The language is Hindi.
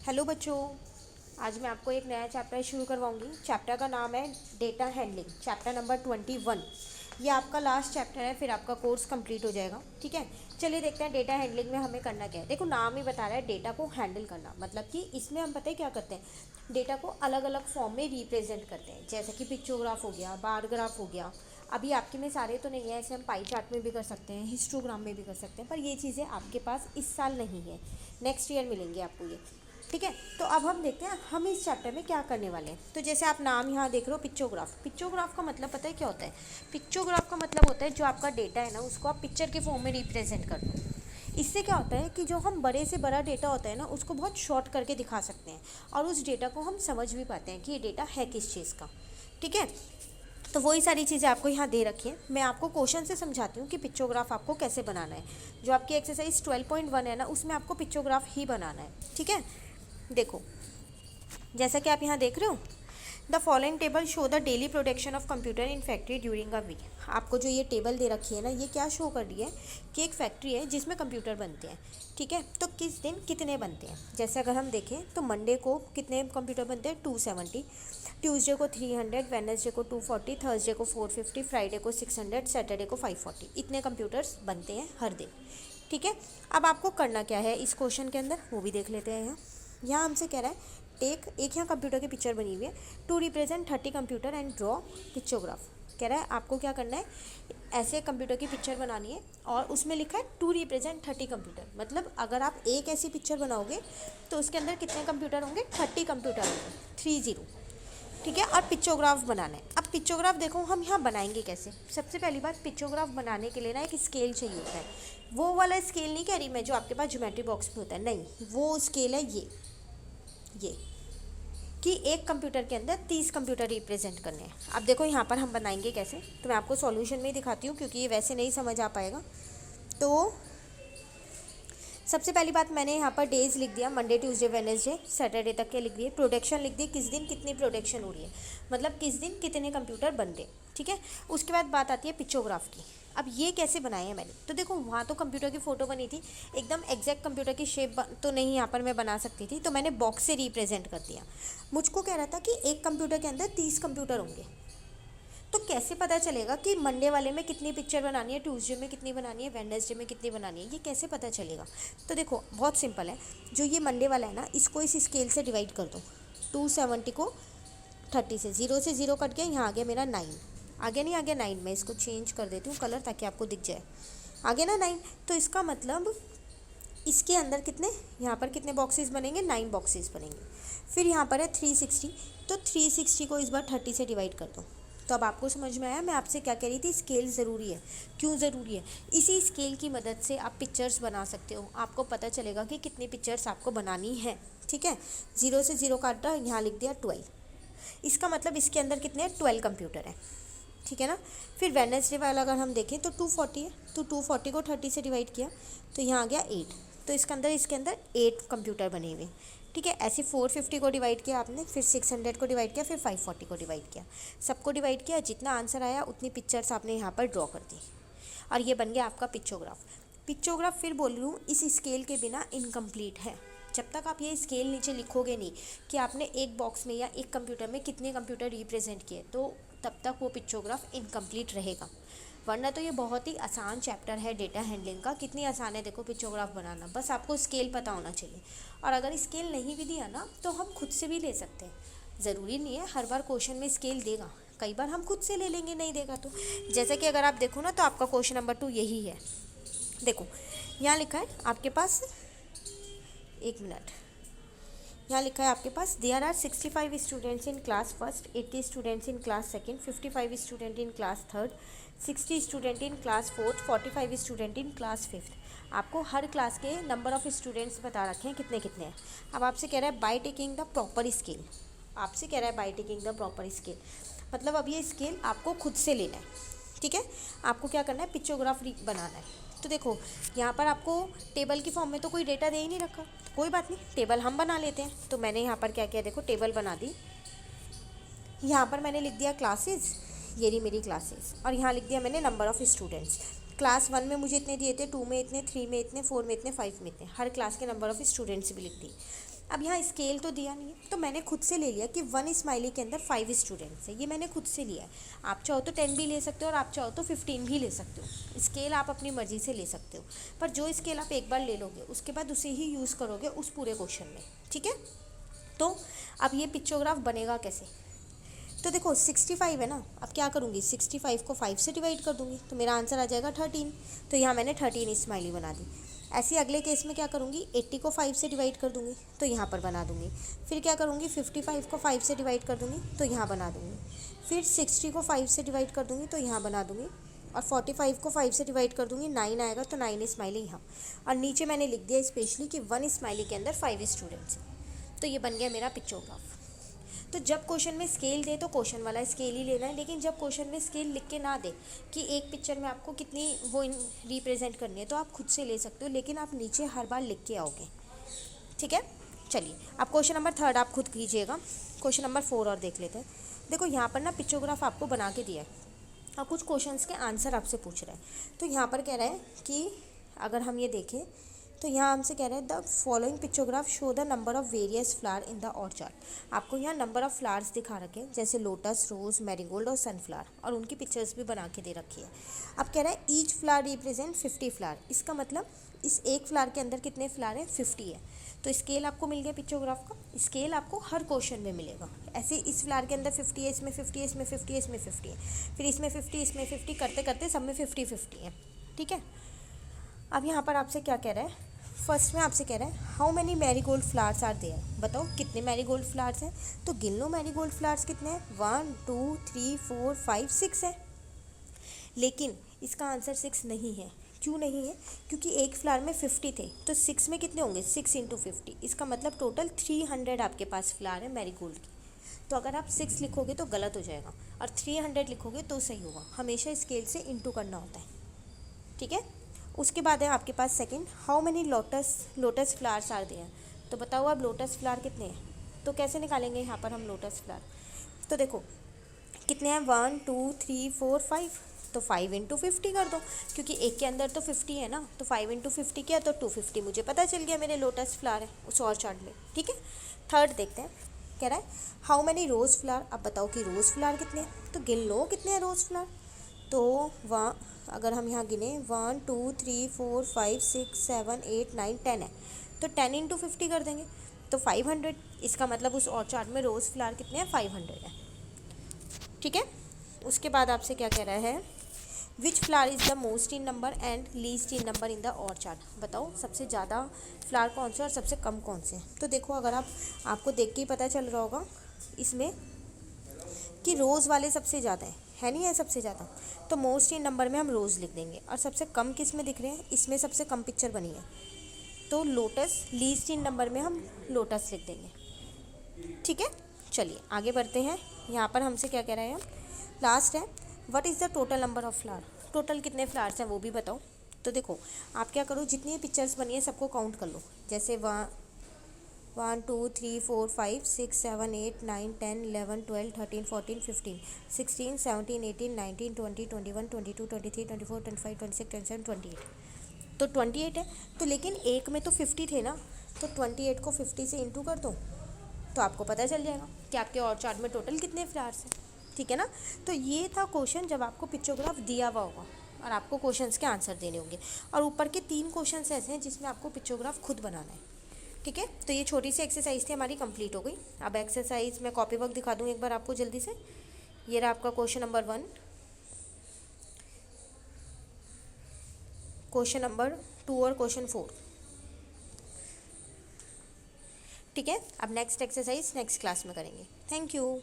हेलो बच्चों। आज मैं आपको एक नया चैप्टर शुरू करवाऊंगी। चैप्टर का नाम है डेटा हैंडलिंग, चैप्टर नंबर 21। ये आपका लास्ट चैप्टर है, फिर आपका कोर्स कंप्लीट हो जाएगा। ठीक है, चलिए देखते हैं डेटा हैंडलिंग में हमें करना क्या है। देखो नाम ही बता रहा है डेटा को हैंडल करना, मतलब कि इसमें हम पता है क्या करते हैं, डेटा को अलग अलग फॉर्म में रिप्रेजेंट करते हैं। जैसे कि पिक्चोग्राफ हो गया, बार ग्राफ हो गया। अभी आपके में सारे तो नहीं है, ऐसे हम पाई चार्ट में भी कर सकते हैं, हिस्टोग्राम में भी कर सकते हैं, पर ये चीज़ें आपके पास इस साल नहीं है, नेक्स्ट ईयर मिलेंगे आपको ये। ठीक है, तो अब हम देखते हैं हम इस चैप्टर में क्या करने वाले हैं। तो जैसे आप नाम यहाँ देख रहे हो पिक्चोग्राफ, पिक्चोग्राफ का मतलब पता है क्या होता है। पिक्चोग्राफ का मतलब होता है जो आपका डेटा है ना, उसको आप पिक्चर के फॉर्म में रिप्रेजेंट कर दो। इससे क्या होता है कि जो हम बड़े से बड़ा डेटा होता है ना, उसको बहुत शॉर्ट करके दिखा सकते हैं, और उस डेटा को हम समझ भी पाते हैं कि ये डेटा है किस चीज़ का। ठीक है, तो वही सारी चीज़ें आपको यहाँ दे रखी हैं। मैं आपको क्वेश्चन से समझाती हूँ कि पिक्चोग्राफ आपको कैसे बनाना है। जो आपकी एक्सरसाइज 12.1 है ना, उसमें आपको पिक्चोग्राफ ही बनाना है। ठीक है, देखो जैसा कि आप यहाँ देख रहे हो, the following table show the daily production of computer in factory during a week. आपको जो ये टेबल दे रखी है ना, ये क्या शो कर रही है कि एक फैक्ट्री है जिसमें कंप्यूटर बनते हैं। ठीक है, तो किस दिन कितने बनते हैं। जैसे अगर हम देखें तो मंडे को कितने कंप्यूटर बनते हैं, 270, ट्यूसडे को 300, वेडनेसडे को 240, थर्सडे को 450, फ्राइडे को 600, सैटरडे को 540। इतने कंप्यूटर्स बनते हैं हर दिन। ठीक है, अब आपको करना क्या है इस क्वेश्चन के अंदर, वो भी देख लेते हैं। यहाँ हमसे कह रहा है टेक, एक यहाँ कंप्यूटर की पिक्चर बनी हुई है, to represent 30 computer and draw pictograph. कह रहा है आपको क्या करना है, ऐसे कंप्यूटर की पिक्चर बनानी है, और उसमें लिखा है टू रिप्रेजेंट 30 कंप्यूटर। मतलब अगर आप एक ऐसी पिक्चर बनाओगे तो उसके अंदर कितने कंप्यूटर होंगे, 30 कंप्यूटर होंगे, 30। ठीक है, और पिक्चोग्राफ बनाना है। अब पिक्चोग्राफ देखो हम यहाँ बनाएंगे कैसे। सबसे पहली बात, पिक्चोग्राफ बनाने के लिए ना एक स्केल चाहिए होता है। वो वाला स्केल नहीं कह रही मैं जो आपके पास ज्योमेट्री बॉक्स में होता है, नहीं, वो स्केल है ये कि एक कंप्यूटर के अंदर 30 कंप्यूटर रिप्रेजेंट करने हैं। अब देखो यहाँ पर हम बनाएंगे कैसे, तो मैं आपको सॉल्यूशन में ही दिखाती हूँ क्योंकि ये वैसे नहीं समझ आ पाएगा। तो सबसे पहली बात, मैंने यहाँ पर डेज लिख दिया, मंडे ट्यूसडे वेडनेसडे सैटरडे तक के लिख दिए। प्रोडक्शन लिख दी, किस दिन कितनी प्रोडक्शन हो रही है, मतलब किस दिन कितने कंप्यूटर बन रहे। ठीक है, उसके बाद बात आती है पिक्चोग्राफ की। अब ये कैसे बनाए हैं मैंने, तो देखो वहाँ तो कंप्यूटर की फ़ोटो बनी थी, एकदम एग्जैक्ट कंप्यूटर की शेप तो नहीं यहाँ पर मैं बना सकती थी, तो मैंने बॉक्स से रिप्रेजेंट कर दिया। मुझको कह रहा था कि एक कंप्यूटर के अंदर 30 कंप्यूटर होंगे, तो कैसे पता चलेगा कि मंडे वाले में कितनी पिक्चर बनानी है, ट्यूसडे में कितनी बनानी है, वेडनेसडे में कितनी बनानी है, ये कैसे पता चलेगा। तो देखो बहुत सिंपल है, जो ये मंडे वाला है ना, इसको इस स्केल से डिवाइड कर दो। 270 को 30 से, 0 से 0 कट गया, यहाँ आ गया मेरा 9। आगे नहीं आ गया 9, मैं इसको चेंज कर देती हूँ कलर ताकि आपको दिख जाए। आगे ना 9, तो इसका मतलब इसके अंदर कितने, यहाँ पर कितने बॉक्सेस बनेंगे, 9 बॉक्सेस बनेंगे। फिर यहाँ पर है 360, तो 360 को इस बार 30 से डिवाइड कर दो। तो अब आपको समझ में आया मैं आपसे क्या कह रही थी, स्केल ज़रूरी है। क्यों ज़रूरी है, इसी स्केल की मदद से आप पिक्चर्स बना सकते हो, आपको पता चलेगा कि कितनी पिक्चर्स आपको बनानी है। ठीक है, 0 से 0 काटा, यहाँ लिख दिया 12, इसका मतलब इसके अंदर कितने हैं, 12 कंप्यूटर हैं। ठीक है ना। फिर वेडनेसडे वाला अगर हम देखें तो 240 है, तो 240 को 30 से डिवाइड किया, तो यहाँ आ गया 8, तो इसके अंदर 8 कंप्यूटर बने हुए। ठीक है, ऐसे 450 को डिवाइड किया आपने, फिर 600 को डिवाइड किया, फिर 540 को डिवाइड किया, सबको डिवाइड किया, जितना आंसर आया उतनी पिक्चर्स आपने यहाँ पर ड्रॉ कर दी, और ये बन गया आपका पिक्चोग्राफ। पिक्चोग्राफ फिर बोल रही हूँ इस स्केल के बिना इनकम्प्लीट है। जब तक आप ये स्केल नीचे लिखोगे नहीं कि आपने एक बॉक्स में या एक कंप्यूटर में कितने कंप्यूटर रिप्रेजेंट किए, तो तब तक वो पिक्चोग्राफ इनकम्प्लीट रहेगा। वरना तो ये बहुत ही आसान चैप्टर है डेटा हैंडलिंग का, कितनी आसान है देखो पिक्चोग्राफ बनाना, बस आपको स्केल पता होना चाहिए। और अगर स्केल नहीं भी दिया ना तो हम खुद से भी ले सकते हैं, ज़रूरी नहीं है हर बार क्वेश्चन में स्केल देगा, कई बार हम खुद से ले लेंगे नहीं देगा तो। जैसे कि अगर आप देखो ना, तो आपका क्वेश्चन नंबर 2 यही है। देखो यहाँ लिखा है आपके पास, एक मिनट, यहाँ लिखा है आपके पास, there are 65 students in class first, 80 students in class second, 55 student in class third, 60 student in class fourth, 45 student in class fifth. आपको हर क्लास के नंबर ऑफ़ स्टूडेंट्स बता रखे हैं कितने कितने हैं। अब आपसे कह रहा है by taking the proper scale, आपसे कह रहा है by taking the proper scale, मतलब अब ये स्केल आपको खुद से लेना है। ठीक है, आपको क्या करना है, पिक्चोग्राफ बनाना है। तो देखो यहाँ पर आपको टेबल की फॉर्म में तो कोई डेटा दे ही नहीं रखा, कोई बात नहीं, टेबल हम बना लेते हैं। तो मैंने यहाँ पर क्या किया, देखो टेबल बना दी। यहाँ पर मैंने लिख दिया क्लासेस, ये रही मेरी क्लासेस, और यहाँ लिख दिया मैंने नंबर ऑफ़ स्टूडेंट्स। क्लास 1 में मुझे इतने दिए थे, 2 में इतने, 3 में इतने, 4 में इतने, 5 में इतने, हर क्लास के नंबर ऑफ़ स्टूडेंट्स भी लिख दी। अब यहाँ स्केल तो दिया नहीं है, तो मैंने खुद से ले लिया कि 1 स्माइली के अंदर 5 स्टूडेंट्स है, ये मैंने खुद से लिया है। आप चाहो तो 10 भी ले सकते हो और आप चाहो तो 15 भी ले सकते हो। स्केल आप अपनी मर्ज़ी से ले सकते हो, पर जो स्केल आप एक बार ले लोगे उसके बाद उसे ही यूज़ करोगे उस पूरे क्वेश्चन में, ठीक है। तो अब ये पिक्चोग्राफ बनेगा कैसे, तो देखो 65 है ना, अब क्या करूँगी 65 को 5 से डिवाइड कर दूँगी तो मेरा आंसर आ जाएगा 13। तो यहाँ मैंने 13 स्माइली बना दी। ऐसे अगले केस में क्या करूँगी 80 को 5 से डिवाइड कर दूँगी तो यहाँ पर बना दूँगी। फिर क्या करूँगी 55 को 5 से डिवाइड कर दूँगी तो यहाँ बना दूँगी। फिर 60 को 5 से डिवाइड कर दूँगी तो यहाँ बना दूँगी। और 45 को 5 से डिवाइड कर दूँगी, 9 आएगा तो 9 स्माइली यहाँ। और नीचे मैंने लिख दिया स्पेशली कि 1 स्माइली के अंदर 5 स्टूडेंट्स हैं। तो ये बन गया मेरा पिक्चोग्राफ। तो जब क्वेश्चन में स्केल दे तो क्वेश्चन वाला स्केल ही लेना है, लेकिन जब क्वेश्चन में स्केल लिख के ना दे कि एक पिक्चर में आपको कितनी वो रिप्रेजेंट करनी है तो आप खुद से ले सकते हो, लेकिन आप नीचे हर बार लिख के आओगे, ठीक है। चलिए अब क्वेश्चन नंबर 3 आप खुद कीजिएगा। क्वेश्चन नंबर 4 और देख लेते हैं। देखो यहाँ पर ना पिक्चोग्राफ आपको बना के दिया है और कुछ क्वेश्चंस के आंसर आपसे पूछ रहे हैं। तो यहाँ पर कह रहा है कि अगर हम ये देखें तो यहाँ हमसे कह रहे हैं the following pictograph show the number of various flower in the orchard. आपको यहाँ नंबर ऑफ फ्लावर्स दिखा रखे हैं, जैसे लोटस, रोज, मैरीगोल्ड और सनफ्लावर, और उनकी पिक्चर्स भी बना के दे रखी है। अब कह रहा है ईच फ्लावर रिप्रेजेंट 50 फ्लावर। इसका मतलब इस एक फ्लावर के अंदर कितने फ्लावर हैं 50 है। तो स्केल आपको मिल गया पिक्चोग्राफ का। स्केल आपको हर क्वेश्चन में मिलेगा। ऐसे इस फ्लावर के अंदर 50 है, इसमें 50 है, इसमें 50 है, इसमें 50 है, फिर इसमें 50, इसमें 50, करते करते सब में 50-50 है, ठीक है। अब यहाँ पर आपसे क्या कह रहा है, फर्स्ट में आपसे कह रहा है how many marigold flowers are there. बताओ कितने मैरीगोल्ड फ्लावर्स हैं, तो गिन लो मैरीगोल्ड फ्लावर्स कितने हैं, 1 2 3 4 5 6 है। लेकिन इसका आंसर 6 नहीं है। क्यों नहीं है, क्योंकि एक फ्लावर में 50 थे तो 6 में कितने होंगे 6 × 50। इसका मतलब टोटल 300 आपके पास फ्लावर है मैरीगोल्ड की। तो अगर आप 6 लिखोगे तो गलत हो जाएगा और 300 लिखोगे तो सही होगा। हमेशा स्केल से इंटू करना होता है, ठीक है। उसके बाद है आपके पास second, how many lotus flowers are there. तो बताओ अब लोटस फ्लावर कितने हैं, तो कैसे निकालेंगे यहाँ पर हम लोटस फ्लावर। तो देखो कितने हैं 1 2 3 4 5, तो 5 × 50 कर दो, क्योंकि एक के अंदर तो 50 है ना। तो 5 × 50 किया तो 250 मुझे पता चल गया मेरे लोटस फ्लावर है उस ऑर्चार्ड में, ठीक है। थर्ड देखते हैं, कह रहा है हाउ मेनी रोज़ फ्लावर। अब बताओ कि रोज़ फ्लावर कितने हैं, तो गिन लो कितने हैं रोज़ फ्लावर। तो वहाँ अगर हम यहाँ गिने 1 2 3 4 5 6 7 8 9 10 है, तो 10 × 50 कर देंगे तो 500। इसका मतलब उस ऑर्चार्ड में रोज़ फ्लावर कितने हैं 500 है, ठीक है। उसके बाद आपसे क्या कह रहा है, विच flower is the most in number and least in number in the orchard. बताओ सबसे ज़्यादा फ्लावर कौन से और सबसे कम कौन से हैं। तो देखो अगर आपको देख के ही पता चल रहा होगा इसमें कि रोज़ वाले सबसे ज़्यादा है नहीं है सबसे ज़्यादा, तो मोस्ट इन नंबर में हम रोज़ लिख देंगे। और सबसे कम किस में दिख रहे हैं, इसमें सबसे कम पिक्चर बनी है तो लोटस, लीस्ट इन नंबर में हम लोटस लिख देंगे, ठीक है। चलिए आगे बढ़ते हैं। यहाँ पर हमसे क्या कह रहे हैं, लास्ट है what is the total number of flower. Total कितने फ्लावर्स हैं वो भी बताओ। तो देखो आप क्या करो, जितनी पिक्चर्स बनी है सबको काउंट कर लो। जैसे 1 2 3 4 5 6 7 8 9 10 11 12 13 14 15 16 17 18 19 20 21 22 23 24 25 26 27 28, तो 28 है। तो लेकिन एक में तो 50 थे ना, तो 28 को 50 से इंटू कर दो तो आपको पता चल जाएगा कि आपके ऑर्चार्ड में टोटल कितने फ्लावर्स हैं, ठीक है ना। तो ये था क्वेश्चन जब आपको पिक्चोग्राफ दिया हुआ होगा और आपको क्वेश्चंस के आंसर देने होंगे। और ऊपर के 3 क्वेश्चंस ऐसे हैं जिसमें आपको पिक्चोग्राफ खुद बनाना है, ठीक है। तो ये छोटी सी एक्सरसाइज थी हमारी, कंप्लीट हो गई। अब एक्सरसाइज मैं कॉपी वर्क दिखा दूँ एक बार आपको जल्दी से। ये रहा आपका क्वेश्चन नंबर 1, क्वेश्चन नंबर 2 और क्वेश्चन 4, ठीक है। अब नेक्स्ट एक्सरसाइज नेक्स्ट क्लास में करेंगे। Thank you.